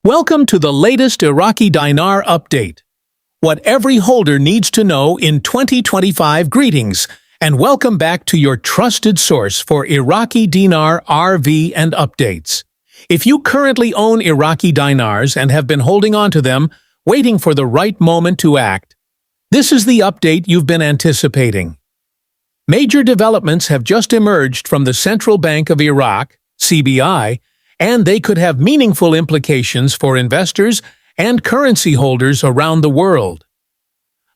Welcome to the latest Iraqi Dinar update. What every holder needs to know in 2025. Greetings, and welcome back to your trusted source for Iraqi Dinar RV and updates. If you currently own Iraqi Dinars and have been holding on to them, waiting for the right moment to act, this is the update you've been anticipating. Major developments have just emerged from the Central Bank of Iraq, CBI, and they could have meaningful implications for investors and currency holders around the world.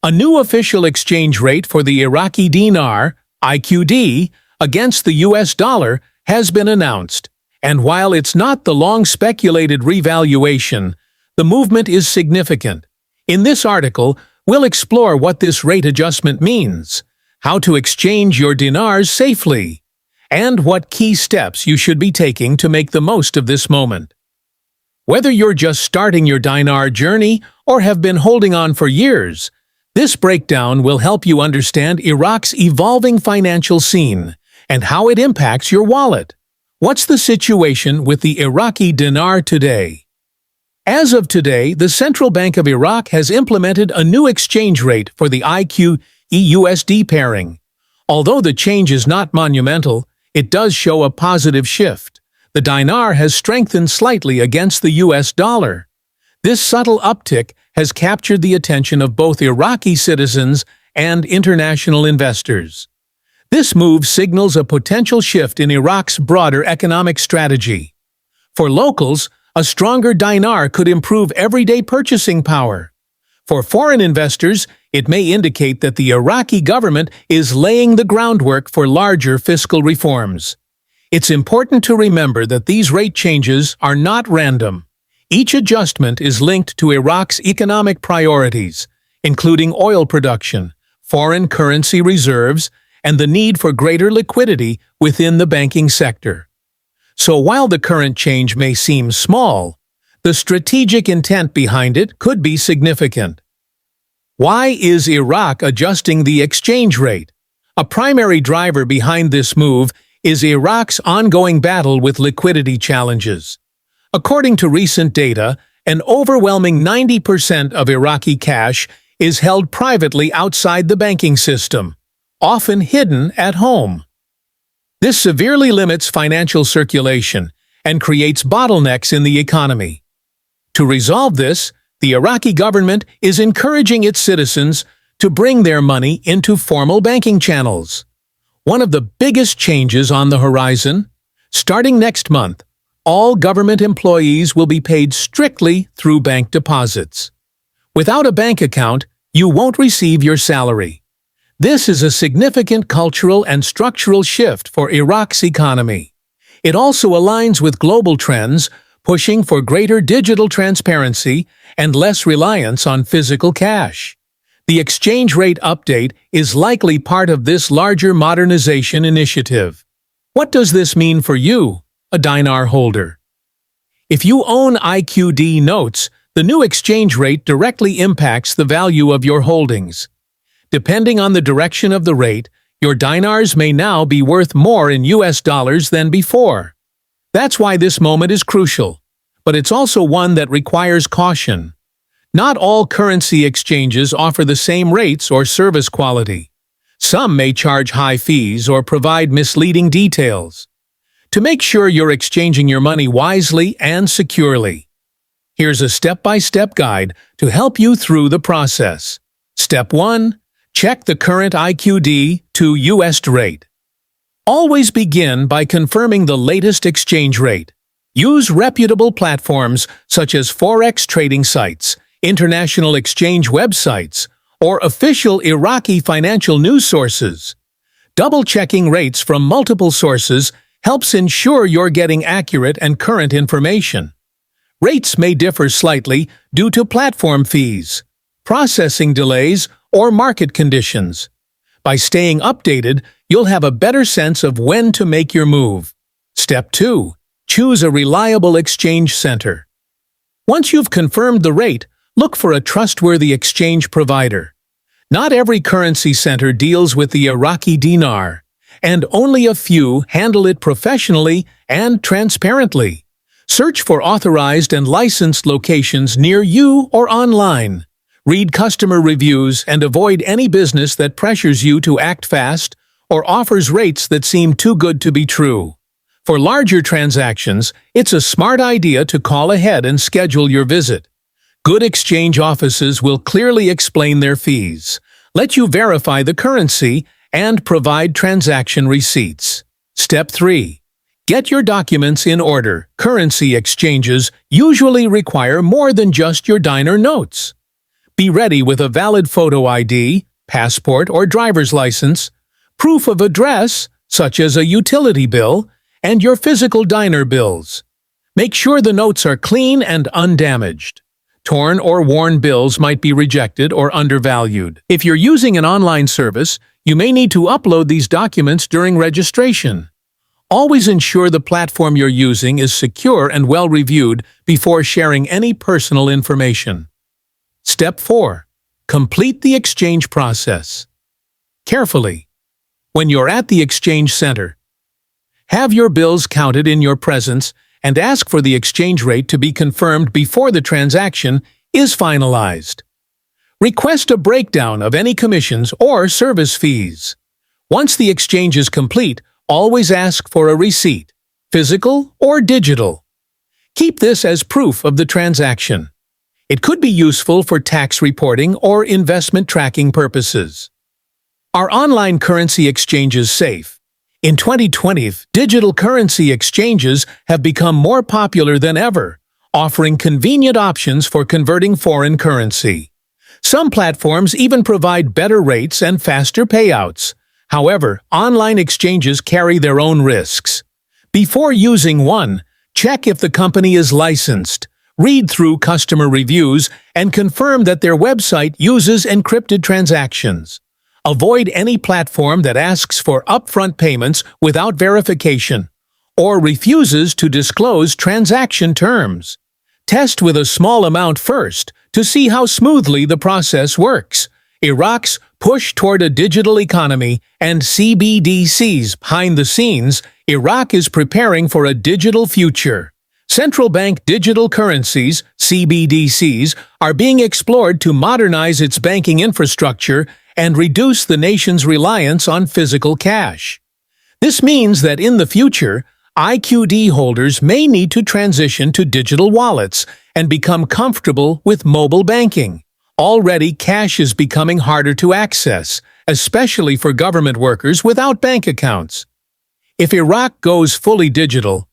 A new official exchange rate for the Iraqi Dinar, IQD, against the US dollar has been announced, and while it's not the long-speculated revaluation, the movement is significant. In this article, we'll explore what this rate adjustment means, how to exchange your dinars safely, and what key steps you should be taking to make the most of this moment. Whether you're just starting your dinar journey or have been holding on for years, this breakdown will help you understand Iraq's evolving financial scene and how it impacts your wallet. What's the situation with the Iraqi dinar today? As of today, the Central Bank of Iraq has implemented a new exchange rate for the IQD USD pairing. Although the change is not monumental, it does show a positive shift. The dinar has strengthened slightly against the US dollar. This subtle uptick has captured the attention of both Iraqi citizens and international investors. This move signals a potential shift in Iraq's broader economic strategy. For locals, a stronger dinar could improve everyday purchasing power. For foreign investors, it may indicate that the Iraqi government is laying the groundwork for larger fiscal reforms. It's important to remember that these rate changes are not random. Each adjustment is linked to Iraq's economic priorities, including oil production, foreign currency reserves, and the need for greater liquidity within the banking sector. So while the current change may seem small, the strategic intent behind it could be significant. Why is Iraq adjusting the exchange rate? A primary driver behind this move is Iraq's ongoing battle with liquidity challenges. According to recent data, an overwhelming 90% of Iraqi cash is held privately outside the banking system, often hidden at home. This severely limits financial circulation and creates bottlenecks in the economy. To resolve this, the Iraqi government is encouraging its citizens to bring their money into formal banking channels. One of the biggest changes on the horizon, starting next month, all government employees will be paid strictly through bank deposits. Without a bank account, you won't receive your salary. This is a significant cultural and structural shift for Iraq's economy. It also aligns with global trends, pushing for greater digital transparency and less reliance on physical cash. The exchange rate update is likely part of this larger modernization initiative. What does this mean for you, a dinar holder? If you own IQD notes, the new exchange rate directly impacts the value of your holdings. Depending on the direction of the rate, your dinars may now be worth more in US dollars than before. That's why this moment is crucial, but it's also one that requires caution. Not all currency exchanges offer the same rates or service quality. Some may charge high fees or provide misleading details. To make sure you're exchanging your money wisely and securely, here's a step-by-step guide to help you through the process. Step 1. Check the current IQD to USD rate. Always begin by confirming the latest exchange rate. Use reputable platforms such as forex trading sites, international exchange websites, or official Iraqi financial news sources. Double-checking rates from multiple sources helps ensure you're getting accurate and current information. Rates may differ slightly due to platform fees, processing delays, or market conditions. By staying updated, you'll have a better sense of when to make your move. Step 2. Choose a reliable exchange center. Once you've confirmed the rate, look for a trustworthy exchange provider. Not every currency center deals with the Iraqi dinar, and only a few handle it professionally and transparently. Search for authorized and licensed locations near you or online. Read customer reviews and avoid any business that pressures you to act fast or offers rates that seem too good to be true. For larger transactions, it's a smart idea to call ahead and schedule your visit. Good exchange offices will clearly explain their fees, let you verify the currency, and provide transaction receipts. Step 3. Get your documents in order. Currency exchanges usually require more than just your dinar notes. Be ready with a valid photo ID, passport or driver's license, proof of address, such as a utility bill, and your physical dinar bills. Make sure the notes are clean and undamaged. Torn or worn bills might be rejected or undervalued. If you're using an online service, you may need to upload these documents during registration. Always ensure the platform you're using is secure and well-reviewed before sharing any personal information. Step 4. Complete the exchange process. Carefully. When you're at the exchange center, have your bills counted in your presence and ask for the exchange rate to be confirmed before the transaction is finalized. Request a breakdown of any commissions or service fees. Once the exchange is complete, always ask for a receipt, physical or digital. Keep this as proof of the transaction. It could be useful for tax reporting or investment tracking purposes. Are online currency exchanges safe? In 2020, digital currency exchanges have become more popular than ever, offering convenient options for converting foreign currency. Some platforms even provide better rates and faster payouts. However, online exchanges carry their own risks. Before using one, check if the company is licensed, read through customer reviews, and confirm that their website uses encrypted transactions. Avoid any platform that asks for upfront payments without verification or refuses to disclose transaction terms. Test with a small amount first to see how smoothly the process works. Iraq's push toward a digital economy and CBDCs behind the scenes, Iraq is preparing for a digital future. Central bank digital currencies, CBDCs, are being explored to modernize its banking infrastructure and reduce the nation's reliance on physical cash. This means that in the future, IQD holders may need to transition to digital wallets and become comfortable with mobile banking. Already, cash is becoming harder to access, especially for government workers without bank accounts. If Iraq goes fully digital,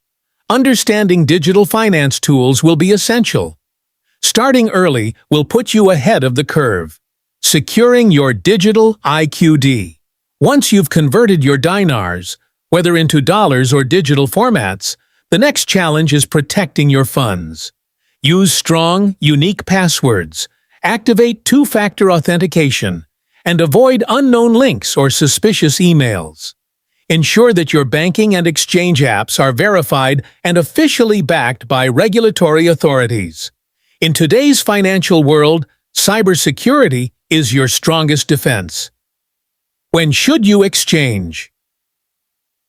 understanding digital finance tools will be essential. Starting early will put you ahead of the curve. Securing your digital IQD. Once you've converted your dinars, whether into dollars or digital formats, the next challenge is protecting your funds. Use strong, unique passwords, activate two-factor authentication, and avoid unknown links or suspicious emails. Ensure that your banking and exchange apps are verified and officially backed by regulatory authorities. In today's financial world, cybersecurity is your strongest defense. When should you exchange?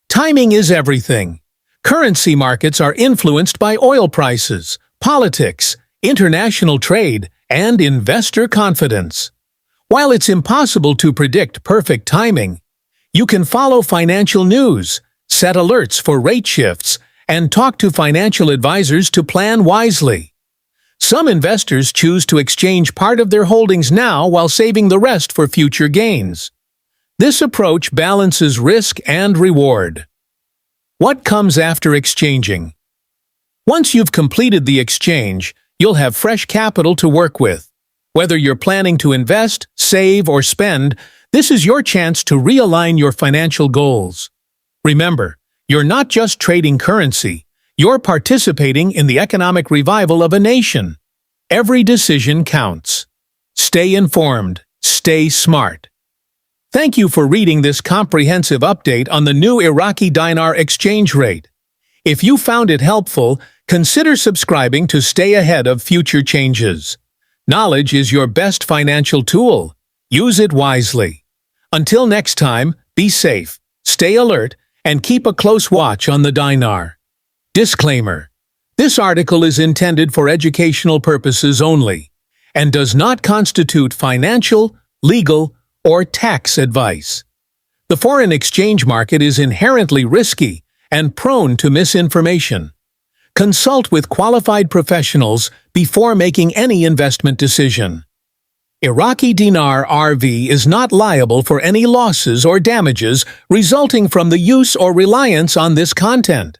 Timing is everything. Currency markets are influenced by oil prices, politics, international trade, and investor confidence. While it's impossible to predict perfect timing, you can follow financial news, set alerts for rate shifts, and talk to financial advisors to plan wisely. Some investors choose to exchange part of their holdings now while saving the rest for future gains. This approach balances risk and reward. What comes after exchanging? Once you've completed the exchange, you'll have fresh capital to work with. Whether you're planning to invest, save, or spend, this is your chance to realign your financial goals. Remember, you're not just trading currency, you're participating in the economic revival of a nation. Every decision counts. Stay informed, stay smart. Thank you for reading this comprehensive update on the new Iraqi dinar exchange rate. If you found it helpful, consider subscribing to stay ahead of future changes. Knowledge is your best financial tool. Use it wisely. Until next time, be safe, stay alert, and keep a close watch on the dinar. Disclaimer: This article is intended for educational purposes only and does not constitute financial, legal, or tax advice. The foreign exchange market is inherently risky and prone to misinformation. Consult with qualified professionals before making any investment decision. Iraqi Dinar RV is not liable for any losses or damages resulting from the use or reliance on this content.